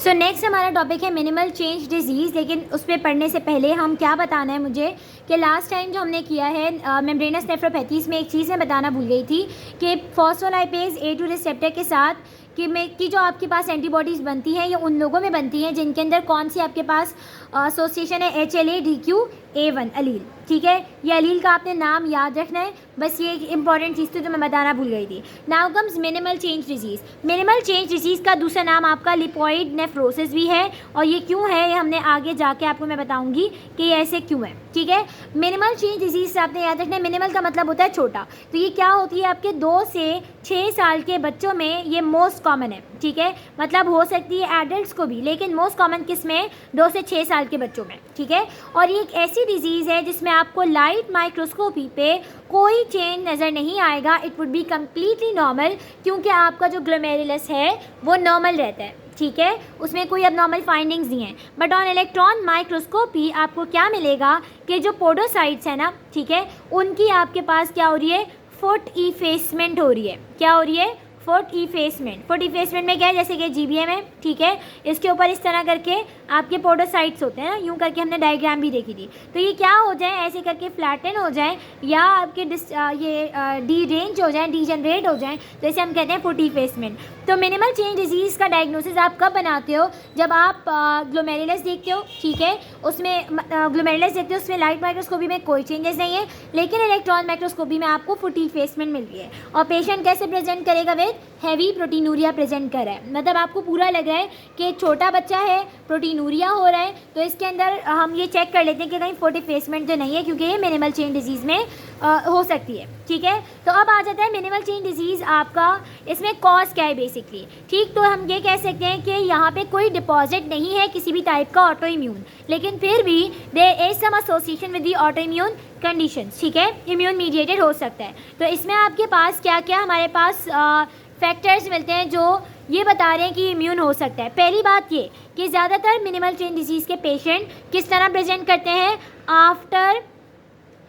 So next हमारा topic है minimal change disease. लेकिन उस पर पढ़ने से पहले हम क्या बताना है मुझे कि लास्ट टाइम जो हमने किया है मेम्ब्रेनस नेफ्रोपैथीज़ में एक चीज़ मैं बताना भूल गई थी कि फॉस्फोलाइपेज A2 रिसेप्टर के साथ कि जो आपके पास एंटीबॉडीज़ बनती हैं ये उन लोगों में बनती हैं जिनके अंदर कौन सी आपके पास एसोसिएशन है HLA-DQ-A1 अलील। ठीक है, ये अलील का आपने नाम याद रखना है, बस ये एक इंपॉर्टेंट चीज़ थी जो मैं बताना भूल गई थी। Now comes minimal change disease. Minimal change disease का दूसरा नाम आपका लिपोइड नेफ्रोसिस भी है, और ये क्यों है ये हमने आगे जाके आपको मैं बताऊंगी कि ये ऐसे क्यों है। ठीक है, मिनिमल चेंज डिजीज़ आपने याद रखना है, मिनिमल का मतलब होता है छोटा। तो ये क्या होती है आपके 2 से 6 साल के बच्चों में ये मोस्ट कॉमन है। ठीक है, मतलब हो सकती है एडल्ट्स को भी, लेकिन मोस्ट कॉमन किस में, 2 से 6 साल के बच्चों में। ठीक है, और ये एक ऐसी डिजीज़ है जिसमें आपको लाइट माइक्रोस्कोपी पे कोई चेंज नज़र नहीं आएगा। It would be completely normal, क्योंकि आपका जो ग्लोमेरुलस है वो नॉर्मल रहता है। ठीक है, उसमें कोई अबनॉर्मल फाइंडिंग्स नहीं है। बट ऑन इलेक्ट्रॉन माइक्रोस्कोपी आपको क्या मिलेगा कि जो पोडोसाइट्स है ना, ठीक है, उनकी आपके पास क्या हो रही है, फुट इफेसमेंट हो रही है। क्या हो रही है, फुट इफेसमेंट। फुट इफेसमेंट में क्या है, जैसे कि GBM है, ठीक है, इसके ऊपर इस तरह करके आपके पोडोसाइट्स होते हैं ना, यूँ करके हमने डायग्राम भी देखी थी। तो ये क्या हो जाए, ऐसे करके फ्लैटन हो जाए या आपके डी रेंज हो जाए, डीजनरेट हो जाए, तो इसे हम कहते हैं फुट इफेसमेंट। तो मिनिमल चेंज डिजीज़ का डायग्नोसिस आप कब बनाते हो, जब आप ग्लोमेरुलस देखते हो। ठीक है, उसमें ग्लोमेरुलस देखते हो, उसमें लाइट माइक्रोस्कोपी में कोई चेंजेस नहीं है, लेकिन इलेक्ट्रॉन माइक्रोस्कोपी में आपको फुट इफेसमेंट मिल रही है। और पेशेंट कैसे प्रेजेंट करेगा, विद हैवी प्रोटीनूरिया प्रेजेंट कर रहा है। मतलब आपको पूरा लग रहा है कि छोटा बच्चा है, प्रोटीनूरिया हो रहा है, तो इसके अंदर हम ये चेक कर लेते हैं कि कहीं फुट इफेसमेंट तो नहीं है, क्योंकि ये मिनिमल चेन डिजीज़ में हो सकती है। ठीक है, तो अब आ जाता है मिनिमल चेन डिजीज़ आपका, इसमें कॉज क्या है बेसिकली। ठीक, तो हम ये कह सकते हैं कि यहाँ पे कोई डिपॉजिट नहीं है किसी भी टाइप का ऑटो इम्यून, लेकिन फिर भी there is some association with the auto immune conditions. ठीक है, इम्यून मीडिएटेड हो सकता है। तो इसमें आपके पास क्या क्या हमारे पास फैक्टर्स मिलते हैं जो ये बता रहे हैं कि इम्यून हो सकता है। पहली बात ये कि ज़्यादातर मिनिमल चेन डिजीज़ के पेशेंट किस तरह प्रेजेंट करते हैं, आफ्टर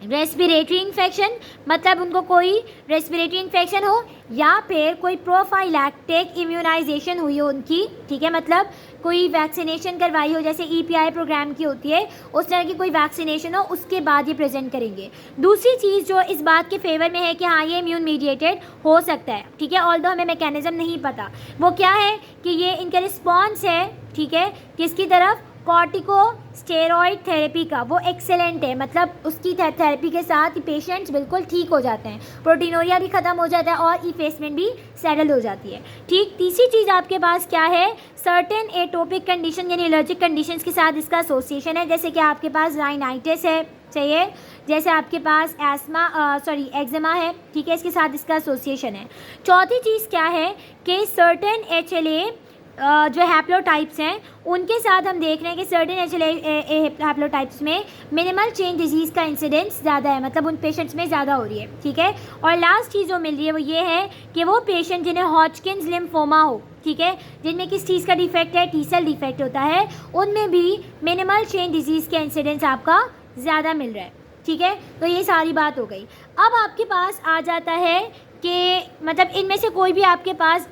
रेस्पिरेटरी इन्फेक्शन, मतलब उनको कोई रेस्पिरेटरी इन्फेक्शन हो या फिर कोई प्रोफाइलैक्टिक इम्यूनाइजेशन हुई हो उनकी। ठीक है, मतलब कोई वैक्सीनेशन करवाई हो, जैसे EPI प्रोग्राम की होती है, उस तरह की कोई वैक्सीनेशन हो, उसके बाद ये प्रेजेंट करेंगे। दूसरी चीज़ जो इस बात के फेवर में है कि हाँ ये इम्यून मीडिएटेड हो सकता है, ठीक है, ऑल्दो हमें मैकेनिज्म नहीं पता, वो क्या है कि ये इनका रिस्पॉन्स है, ठीक है, किसकी तरफ, कॉर्टिकोस्टेरॉइड थेरेपी का, वो एक्सेलेंट है। मतलब उसकी थेरेपी के साथ पेशेंट्स बिल्कुल ठीक हो जाते हैं, प्रोटीनोरिया भी ख़त्म हो जाता है और इफेसमेंट भी सेटल हो जाती है। ठीक, तीसरी चीज़ आपके पास क्या है, सर्टेन एटोपिक कंडीशन यानी एलर्जिक कंडीशंस के साथ इसका एसोसिएशन है, जैसे कि आपके पास राइनाइटिस है, चाहिए, जैसे आपके पास एक्जिमा है। ठीक है, इसके साथ इसका एसोसिएशन है। चौथी चीज़ क्या है कि सर्टेन HLA जो हैप्लोटाइप्स हैं उनके साथ हम देख रहे हैं कि सर्टेन HLA हैप्लोटाइप्स में मिनिमल चेन डिजीज़ का इंसिडेंस ज़्यादा है, मतलब उन पेशेंट्स में ज़्यादा हो रही है। ठीक है, और लास्ट चीज़ जो मिल रही है वो ये है कि वो पेशेंट जिन्हें हॉजकिंस लिम्फोमा हो, ठीक है, जिनमें किस चीज़ का डिफेक्ट है, T सेल डिफेक्ट होता है, उनमें भी मिनिमल चेन डिजीज़ का इंसिडेंस आपका ज़्यादा मिल रहा है। ठीक है, तो ये सारी बात हो गई। अब आपके पास आ जाता है कि मतलब इनमें से कोई भी आपके पास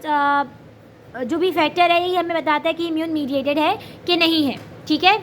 जो भी फैक्टर है ये हमें बताता है कि इम्यून मीडिएटेड है कि नहीं है। ठीक है,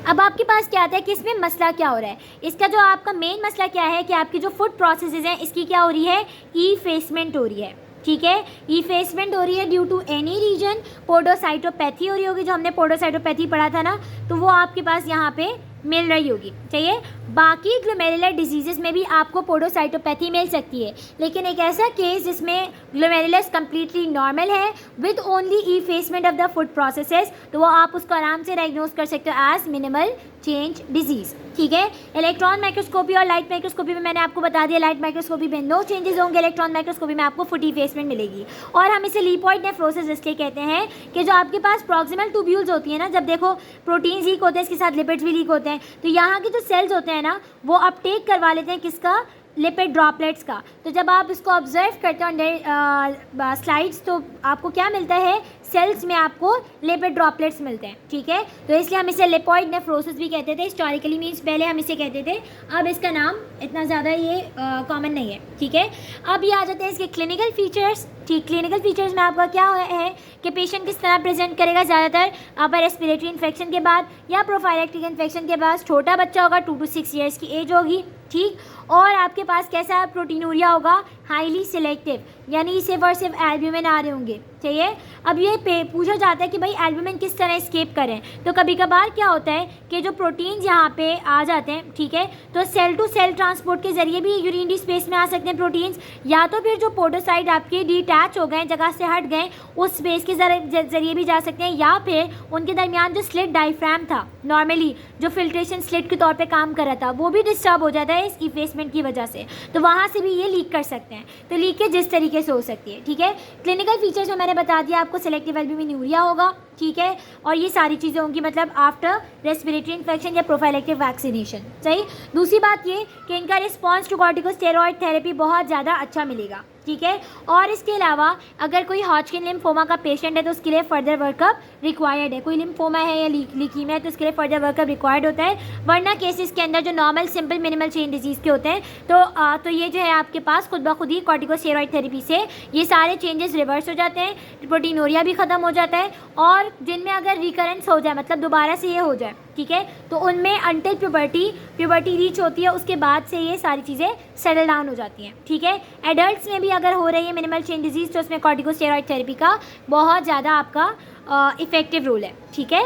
अब आपके पास क्या आता है कि इसमें मसला क्या हो रहा है। इसका जो आपका मेन मसला क्या है कि आपकी जो फूड प्रोसेसेस हैं इसकी क्या हो रही है, इफेसमेंट हो रही है। ठीक है, इफेसमेंट हो रही है ड्यू टू एनी रीजन, पोडोसाइटोपैथी हो रही होगी, जो हमने पोडोसाइटोपैथी पढ़ा था ना, तो वो आपके पास यहाँ पे मिल रही होगी। चाहिए, बाकी ग्लोमेरुलर डिजीज़ेस में भी आपको पोडोसाइटोपैथी मिल सकती है, लेकिन एक ऐसा केस जिसमें ग्लोमेरुलस कम्प्लीटली नॉर्मल है with only effacement of the food processes, तो वो आप उसको आराम से डायग्नोज कर सकते हो एज मिनिमल चेंज डिजीज़। ठीक है, इलेक्ट्रॉन माइक्रोस्कोपी और लाइट माइक्रोस्कोपी में मैंने आपको बता दिया, लाइट माइक्रोस्कोपी में नो चेंजेस होंगे, इलेक्ट्रॉन माइक्रोस्कोपी में आपको फुट इफेसमेंट मिलेगी। और हम इसे लिपोइड नेफ्रोसिस इसलिए कहते हैं कि जो आपके पास प्रॉक्सिमल ट्यूब्यूल्स होती है ना, जब देखो प्रोटीन लीक होते हैं, इसके साथ लिपिड्स भी लीक होते हैं, तो यहाँ के जो सेल्स होते हैं ना वो अपटेक करवा लेते हैं किसका, लिपिड ड्रॉपलेट्स का। तो जब आप इसको ऑब्जर्व करते हो स्लाइड्स, तो आपको क्या मिलता है, सेल्स में आपको लिपिड ड्रॉपलेट्स मिलते हैं, ठीक है। तो इसलिए हम इसे लिपोइड नेफ्रोसिस भी कहते थे हिस्टोरिकली, मीन्स पहले हम इसे कहते थे, अब इसका नाम इतना ज़्यादा ये कॉमन नहीं है, ठीक है। अब ये आ जाते हैं इसके क्लिनिकल फीचर्स, ठीक। क्लिनिकल फीचर्स में आपका क्या है कि पेशेंट किस तरह प्रेजेंट करेगा, ज़्यादातर अपर रेस्पिरेटरी इन्फेक्शन के बाद या प्रोफाइलेक्टिक इन्फेक्शन के बाद, छोटा बच्चा होगा, 2 to 6 ईयर्स की एज होगी, ठीक। और आपके पास कैसा प्रोटीनूरिया होगा, हाईली सिलेक्टिव, यानी सिर्फ और सिर्फ एल्ब्यूमिन आ रहे होंगे, चाहिए। अब ये पूछा जाता है कि भाई एल्ब्यूमिन किस तरह एस्केप करें, तो कभी कभार क्या होता है कि जो प्रोटीन्स यहाँ पे आ जाते हैं, ठीक है, तो सेल टू सेल ट्रांसपोर्ट के ज़रिए भी यूरिनरी स्पेस में आ सकते हैं प्रोटीन्स, या तो फिर जो पोडोसाइट आपके डिटैच हो गए, जगह से हट गए, उस स्पेस के ज़रिए भी जा सकते हैं, या फिर उनके दरमियान जो स्लिट डायफ्राम था, नॉर्मली जो फिल्ट्रेशन स्लिट के तौर पे काम कर रहा था, वो भी डिस्टर्ब हो जाता है इस इफेसमेंट की वजह से, तो वहाँ से भी ये लीक कर सकते हैं। तो लीकेज जिस तरीके से हो सकती है, ठीक है। क्लिनिकल फीचर्स में मैंने बता दिया आपको, सेलेक्टिव एल्ब्यूमिनूरिया होगा, ठीक है, और ये सारी चीज़ें होंगी, मतलब आफ्टर रेस्पिरेटरी इन्फेक्शन या प्रोफाइलेक्टिक वैक्सीनेशन, सही। दूसरी बात ये कि इनका रिस्पॉन्स टू कॉर्टिकोस्टेरॉइड थेरेपी बहुत ज़्यादा अच्छा मिलेगा, ठीक है। और इसके अलावा अगर कोई हॉजकिन लिम्फोमा का पेशेंट है तो उसके लिए फर्दर वर्कअप रिक्वायर्ड है, कोई लिम्फोमा है या लीकीमिया है तो उसके लिए फर्दर वर्कअप रिक्वायर्ड होता है, वरना केसेस के अंदर जो normal simple minimal change disease के होते हैं, तो ये जो है आपके पास खुद ब खुद ही कॉर्टिकोस्टेरॉइड थेरेपी से ये सारे चेंजेस रिवर्स हो जाते हैं, प्रोटीनूरिया भी ख़त्म हो जाता है, और जिनमें अगर रिकरेंस हो जाए, मतलब दोबारा से ये हो जाए, ठीक है, तो उनमें अंटिल प्यूबर्टी रीच होती है, उसके बाद से ये सारी चीज़ें सेटल डाउन हो जाती हैं, ठीक है। एडल्ट्स में भी अगर हो रही है मिनिमल चेन डिजीज़ तो उसमें कॉर्टिकोस्टेरॉइड थेरेपी का बहुत ज़्यादा आपका इफेक्टिव रोल है, ठीक है।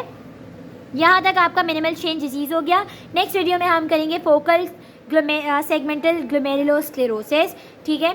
यहाँ तक आपका मिनिमल चेन डिजीज़ हो गया। नेक्स्ट वीडियो में हम करेंगे फोकल सेगमेंटल ग्लोमेरुलोस्क्लेरोसिस, ठीक है।